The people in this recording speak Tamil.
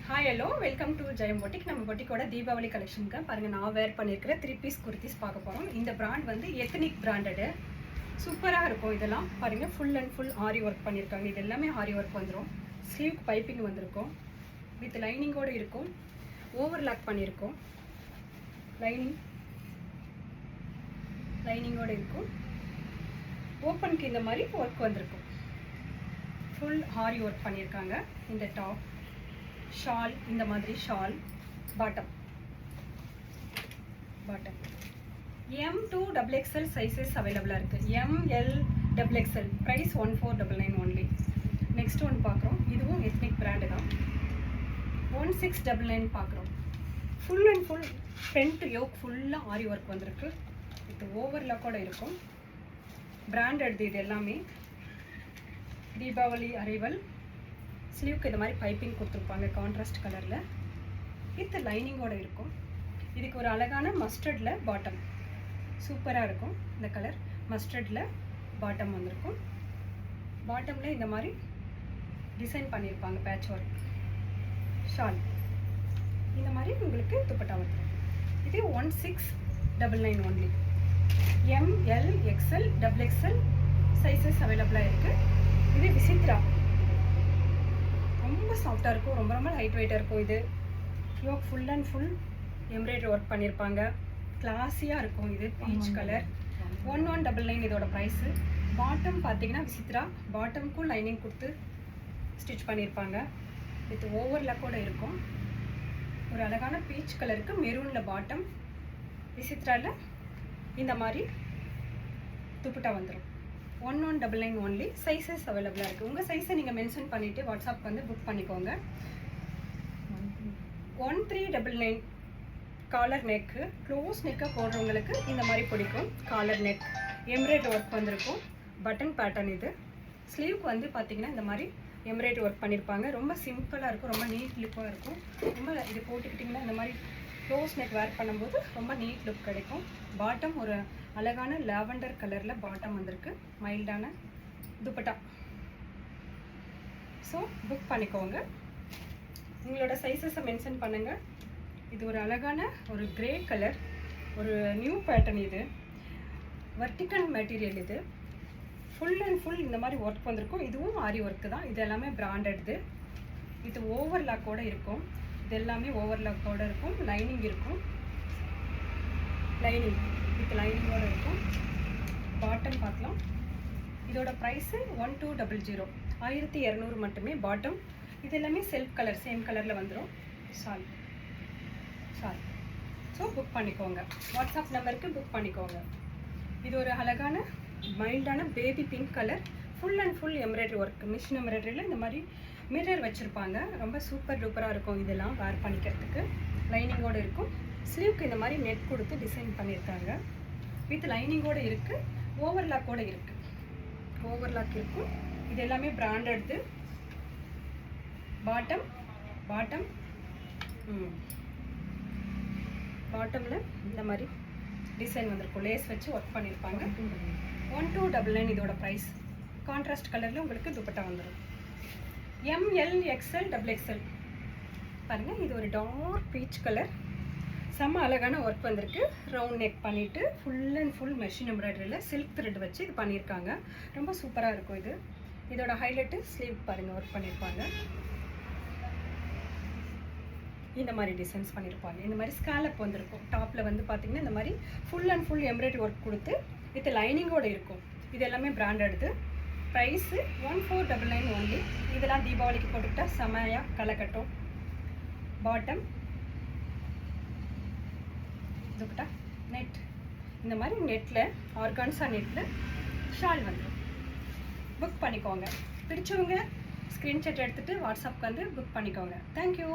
Hi hello welcome to Jayam boutique. நம்ம பொட்டிக்கோட தீபாவளி கலெக்ஷனுக்கு பாருங்கள், நான் வேர் பண்ணியிருக்கிற 3 பீஸ் குர்த்திஸ் பார்க்க போகிறோம். இந்த பிராண்ட் வந்து எத்னிக் பிராண்டடு, சூப்பராக இருக்கும். இதெல்லாம் பாருங்கள், full and full aari work பண்ணியிருக்காங்க. இது எல்லாமே ஆரி ஒர்க் வந்துடும். ஸ்லீவ் பைப்பிங் வந்திருக்கும், வித் லைனிங்கோடு இருக்கும். ஓவர்லாக் பண்ணியிருக்கோம், லைனிங்கோடு இருக்கும். ஓப்பனுக்கு இந்த மாதிரி ஒர்க் வந்திருக்கும். ஃபுல் ஆரி ஒர்க் பண்ணியிருக்காங்க. இந்த டாப், ஷால், இந்த மாதிரி ஷால், பாட்டம் M2XXL சைஸஸ் அவைலபிளாக இருக்குது. ML XXL price 1499 only. Next one பார்க்குறோம். இதுவும் எத்னிக் பிராண்டு தான். 1699 பார்க்குறோம். Full and full front yoke ஃபுல்லாக ஆரி ஒர்க் வந்திருக்கு. இது ஓவர்லாக்கோடு இருக்கும். பிராண்டட் இது எல்லாமே. தீபாவளி அரைவல். ஸ்லீவ்க்கு இந்த மாதிரி பைப்பிங் கொடுத்துருப்பாங்க கான்ட்ராஸ்ட் கலரில், வித் லைனிங்கோடு இருக்கும். இதுக்கு ஒரு அழகான மஸ்டர்டில் பாட்டம், சூப்பராக இருக்கும். இந்த கலர் மஸ்டர்டில் பாட்டம் வந்திருக்கும். பாட்டமில் இந்த மாதிரி டிசைன் பண்ணியிருப்பாங்க, பேட்ச் ஒர்க். ஷால் இந்த மாதிரி உங்களுக்கு துப்பட்டா வந்துடும். இது 1699 only. ML XL XXL sizes அவைலபிளாக இருக்குது. இது விசித்ரா, ரொம்ப சாஃப்டாக இருக்கும், ரொம்ப ரொம்ப லைட் வெயிட்டாக இருக்கும். இது yoke full and full embroidery work பண்ணியிருப்பாங்க. கிளாஸியாக இருக்கும். இது பீச் கலர். 1199 இதோட ப்ரைஸு. பாட்டம் பார்த்தீங்கன்னா விசித்ரா, பாட்டமுக்கும் லைனிங் கொடுத்து ஸ்டிச் பண்ணியிருப்பாங்க. வித் ஓவர்லாக்கோடு இருக்கும். ஒரு அழகான பீச் கலருக்கு மெரூனில் பாட்டம். விசித்ராவில் இந்த மாதிரி துப்பட்டா வந்துடும். 1199 ஒன்லி. சைஸஸ் அவைலபிளாக இருக்குது. உங்கள் சைஸை நீங்கள் மென்ஷன் பண்ணிவிட்டு வாட்ஸ்அப் வந்து புக் பண்ணிக்கோங்க. 1399 காலர் நெக்கு. க்ளோஸ் நெக்காக போடுறவங்களுக்கு இந்த மாதிரி பிடிக்கும். காலர் நெக், எம்ப்ராய்டரி ஒர்க் வந்திருக்கும். பட்டன் பேட்டர்ன் இது. ஸ்லீவ்க்கு வந்து பார்த்திங்கன்னா இந்த மாதிரி எம்ப்ராய்டரி ஒர்க் பண்ணியிருப்பாங்க. ரொம்ப சிம்பிளாக இருக்கும், ரொம்ப நீட் லுக்காக இருக்கும். ரொம்ப இது போட்டுக்கிட்டிங்கன்னா இந்த மாதிரி க்ளோஸ் நெக் வேர் பண்ணும்போது ரொம்ப நீட் லுக் கிடைக்கும். பாட்டம் ஒரு அழகான லாவெண்டர் கலரில் பாட்டம் வந்திருக்கு. மைல்டான துப்பட்டா. ஸோ புக் பண்ணிக்கோங்க. உங்களோட சைஸஸை மென்ஷன் பண்ணுங்கள். இது ஒரு அழகான ஒரு கிரே கலர், ஒரு நியூ பேட்டர்ன். இது வர்டிக்கல் மெட்டீரியல். இது ஃபுல் அண்ட் ஃபுல் இந்த மாதிரி ஒர்க் வந்திருக்கும். இதுவும் ஆரி ஒர்க்கு தான். இது எல்லாமே பிராண்டட்து. இது ஓவர்லாக்கோடு இருக்கும். இது எல்லாமே ஓவர்லாக்கோடு இருக்கும். லைனிங் இருக்கும். லைனிங் வித் லைனிங்கோடு இருக்கும். பாட்டம் பார்க்கலாம். இதோட ப்ரைஸு 1200, 1200 மட்டுமே பாட்டம். இது எல்லாமே செல்ஃப் கலர், சேம் கலரில் வந்துடும். ஷால். ஸோ புக் பண்ணிக்கோங்க. வாட்ஸ்அப் நம்பருக்கு புக் பண்ணிக்கோங்க. இது ஒரு அழகான மைல்டான baby pink colour. Full and full embroidery work. Machine எம்ப்ராய்டரியில் இந்த மாதிரி மிரர் வச்சுருப்பாங்க. ரொம்ப சூப்பர் டூப்பராக இருக்கும். இதெல்லாம் வேர் பண்ணிக்கிறதுக்கு. லைனிங்கோடு இருக்கும். ஸ்லீவ்க்கு இந்த மாதிரி நெட் கொடுத்து டிசைன் பண்ணியிருக்காங்க. வித் லைனிங்கோடு இருக்குது. ஓவர்லாக்கோடு இருக்குது. ஓவர்லாக் இருக்கும். இது எல்லாமே பிராண்டட்து. பாட்டமில் இந்த மாதிரி டிசைன் வந்திருக்கும். லேஸ் வச்சு ஒர்க் பண்ணியிருப்பாங்க. 1299 இதோட ப்ரைஸ். கான்ட்ராஸ்ட் கலரில் உங்களுக்கு துப்பட்டா வந்துடும். ML XL XXL பாருங்கள். இது ஒரு டார்க் பீச் கலர். செம்ம அழகான ஒர்க் வந்திருக்கு. ரவுண்ட் நெக் பண்ணிவிட்டு ஃபுல் அண்ட் ஃபுல் மெஷின் எம்ப்ராய்டரியில் சில்க் த்ரெட் வச்சு இது பண்ணியிருக்காங்க. ரொம்ப சூப்பராக இருக்கும். இது இதோட ஹைலைட்டு ஸ்லீவ் பாருங்கள், ஒர்க் பண்ணியிருப்பாங்க. இந்த மாதிரி டிசைன்ஸ் பண்ணியிருப்பாங்க. இந்த மாதிரி ஸ்காலப் வந்திருக்கும். டாப்பில் வந்து பார்த்திங்கன்னா இந்த மாதிரி full and full embroidery work கொடுத்து வித் லைனிங்கோடு இருக்கும். இது எல்லாமே பிராண்டடுது. Price 1499 only. இதெல்லாம் தீபாவளிக்கு போட்டுக்கிட்டால் செமையாக களை கட்டும். Bottom, dupatta, net. இந்த மாதிரி நெட்டில், ஆர்கான்ஸா நெட்டில் ஷால் வந்துடும். புக் பண்ணிக்கோங்க. பிடிச்சவங்க ஸ்க்ரீன்ஷாட் எடுத்துகிட்டு வாட்ஸ்அப்க்கு வந்து புக் பண்ணிக்கோங்க. தேங்க்யூ.